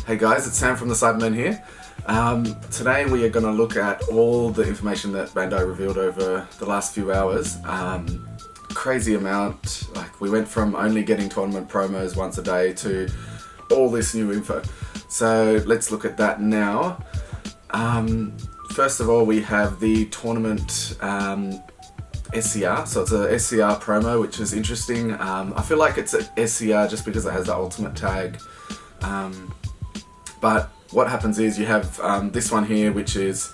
Hey guys, it's Sam from the Cybermen here. Today we are going to look at all the information that Bandai revealed over the last few hours. Crazy amount, like we went from only getting tournament promos once a day to all this new info. So let's look at that now. First of all, we have the tournament SCR. So it's a SCR promo, which is interesting. I feel like it's a SCR just because it has the ultimate tag. But what happens is you have this one here, which is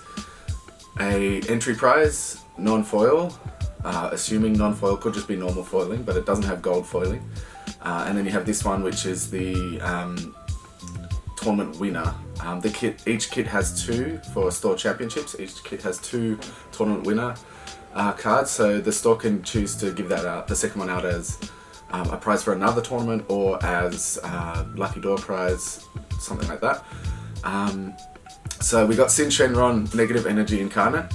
a entry prize, non-foil, assuming non-foil, could just be normal foiling, but it doesn't have gold foiling. And then you have this one, which is the tournament winner. Each kit has two for store championships. Each kit has two tournament winner cards, so the store can choose to give that out, the second one out as a prize for another tournament or as lucky door prize, something like that. So we got Sin Shenron Negative Energy Incarnate.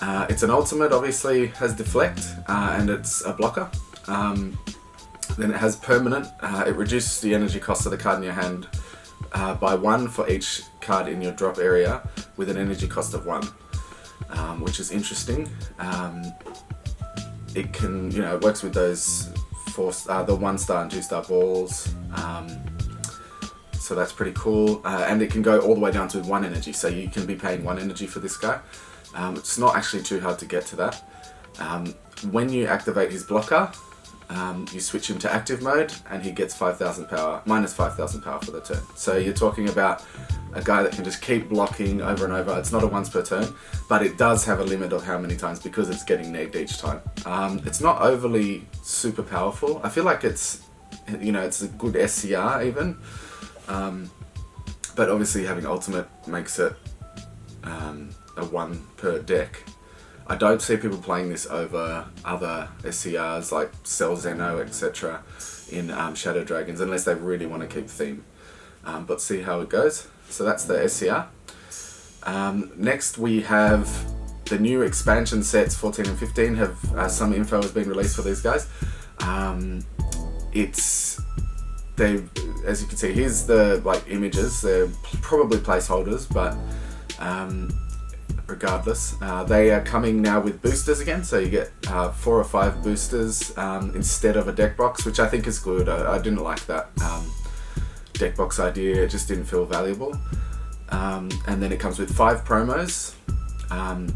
It's an ultimate, obviously has deflect, and it's a blocker. Then it has permanent. It reduces the energy cost of the card in your hand by 1 for each card in your drop area with an energy cost of 1, which is interesting. It can, it works with those the 1-star and 2-star balls. So that's pretty cool, and it can go all the way down to 1 energy, so you can be paying 1 energy for this guy. It's not actually too hard to get to that. When you activate his blocker, you switch him to active mode and he gets 5,000 power, minus 5,000 power for the turn. So you're talking about a guy that can just keep blocking over and over. It's not a once per turn, but it does have a limit of how many times because it's getting negged each time. It's not overly super powerful. I feel like it's a good SCR even. But obviously having ultimate makes it a 1 per deck. I don't see people playing this over other SCRs like Cell Zeno, etc. in Shadow Dragons unless they really want to keep theme. But see how it goes. So that's the SCR. Next we have the new expansion sets 14 and 15 have some info has been released for these guys. As you can see, here's the images. They're probably placeholders, but regardless, they are coming now with boosters again. So you get 4 or 5 boosters instead of a deck box, which I think is good. I didn't like that deck box idea. It just didn't feel valuable. And then it comes with 5 promos. 10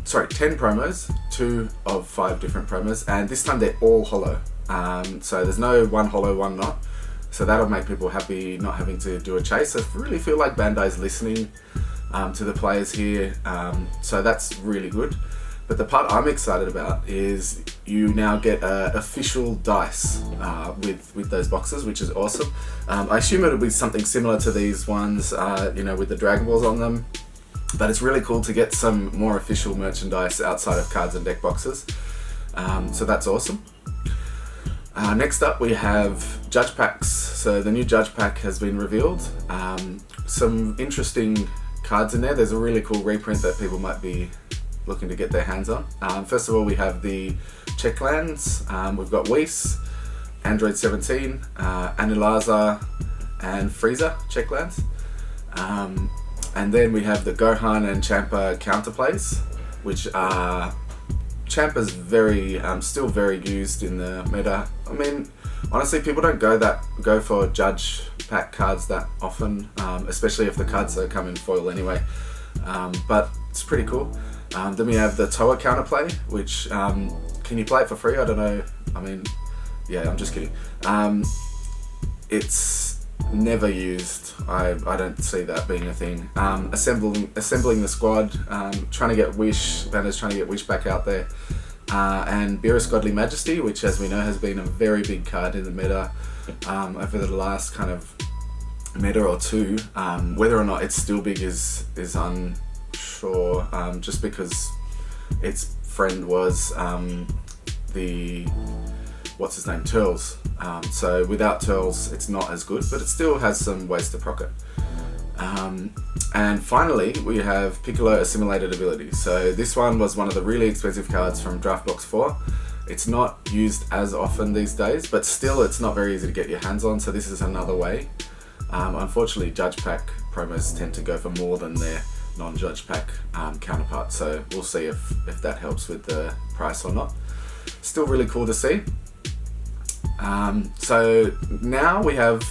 promos, 2 of 5 different promos, and this time they're all hollow. So there's no one hollow, one not. So that'll make people happy not having to do a chase. I really feel like Bandai's listening to the players here, so that's really good. But the part I'm excited about is you now get official dice with those boxes, which is awesome. I assume it'll be something similar to these ones, with the Dragon Balls on them. But it's really cool to get some more official merchandise outside of cards and deck boxes. So that's awesome. Next up we have Judge Packs. So the new Judge Pack has been revealed. Some interesting cards in there. There's a really cool reprint that people might be looking to get their hands on. First of all, we have the Checklands. We've got Whis, Android 17, Anilazar, and Frieza Checklands. And then we have the Gohan and Champa counterplays, which are Champa's still very used in the meta. I mean, honestly, people don't go for Judge Pack cards that often, especially if the cards are come in foil anyway. But it's pretty cool. Then we have the Toa counterplay, which can you play it for free? I don't know. I mean, yeah, I'm just kidding. It's never used. I don't see that being a thing. Assembling the squad, trying to get Wish. Banner's trying to get Wish back out there. And Beerus Godly Majesty, which as we know has been a very big card in the meta over the last kind of meta or two. Whether or not it's still big is unsure, just because its friend was what's his name, Turles. So without Turles it's not as good, but it still has some ways to proc it. And finally we have Piccolo Assimilated Ability. So this one was one of the really expensive cards from Draft Box 4. It's not used as often these days, but still it's not very easy to get your hands on, so this is another way Unfortunately, Judge Pack promos tend to go for more than their non-Judge Pack counterpart, so we'll see if that helps with the price or not. Still really cool to see. So now we have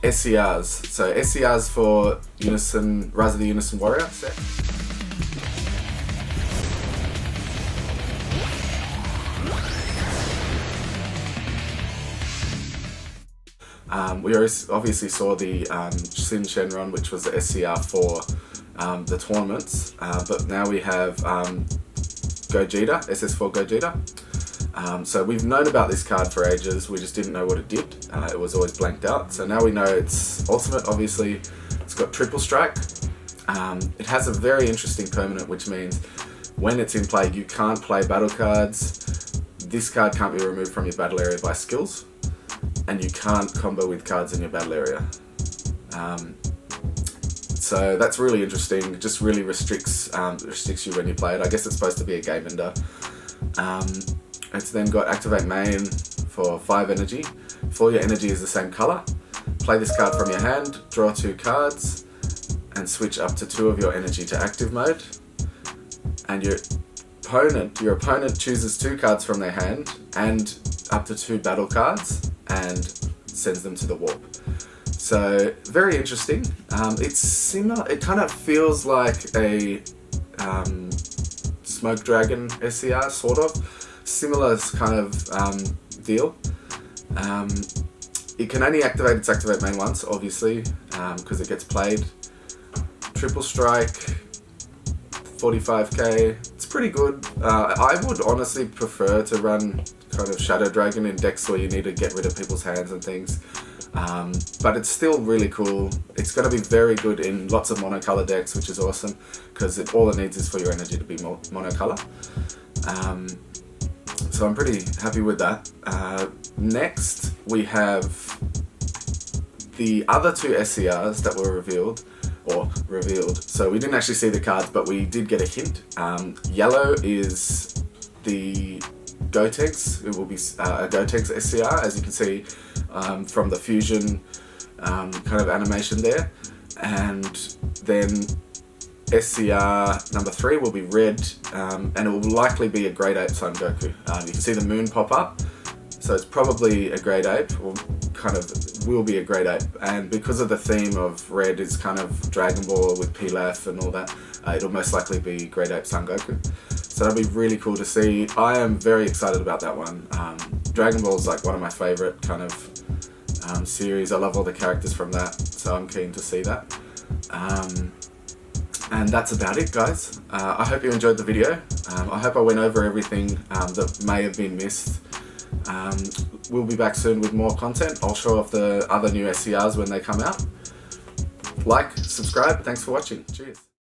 SCRs. So SCRs for Unison, Rise of the Unison Warrior set. We obviously saw the Sin Shenron, which was the SCR for the tournaments, but now we have Gogeta, SS4 Gogeta. So we've known about this card for ages, we just didn't know what it did. It was always blanked out. So now we know it's ultimate, obviously. It's got triple strike. It has a very interesting permanent, which means when it's in play, you can't play battle cards. This card can't be removed from your battle area by skills, and you can't combo with cards in your battle area. So that's really interesting. It just really restricts you when you play it. I guess it's supposed to be a game ender. It's then got activate main for 5 energy. If all your energy is the same color, play this card from your hand, draw 2 cards, and switch up to 2 of your energy to active mode. And your opponent chooses 2 cards from their hand and up to 2 battle cards and sends them to the warp. So very interesting. It's similar. It kind of feels like a Smoke Dragon SCR, sort of. Similar kind of deal. It can only activate its activate main once, obviously, because it gets played. Triple strike, 45k. It's pretty good. I would honestly prefer to run kind of Shadow Dragon in decks where you need to get rid of people's hands and things. But it's still really cool. It's going to be very good in lots of monocolor decks, which is awesome, because all it needs is for your energy to be monocolor. So I'm pretty happy with that. Next, we have the other 2 SCRs that were revealed. So we didn't actually see the cards, but we did get a hint. Yellow is the Gotenks. It will be a Gotenks SCR, as you can see from the fusion kind of animation there. And then SCR number 3 will be red, and it will likely be a Great Ape Son Goku. You can see the moon pop up, so it's probably a Great Ape, or kind of will be a Great Ape. And because of the theme of red is kind of Dragon Ball with Pilaf and all that, it'll most likely be Great Ape Son Goku. So that'll be really cool to see. I am very excited about that one. Dragon Ball is like one of my favorite kind of series. I love all the characters from that, so I'm keen to see that. And that's about it, guys. I hope you enjoyed the video. I hope I went over everything that may have been missed. We'll be back soon with more content. I'll show off the other new SCRs when they come out. Like, subscribe, thanks for watching. Cheers.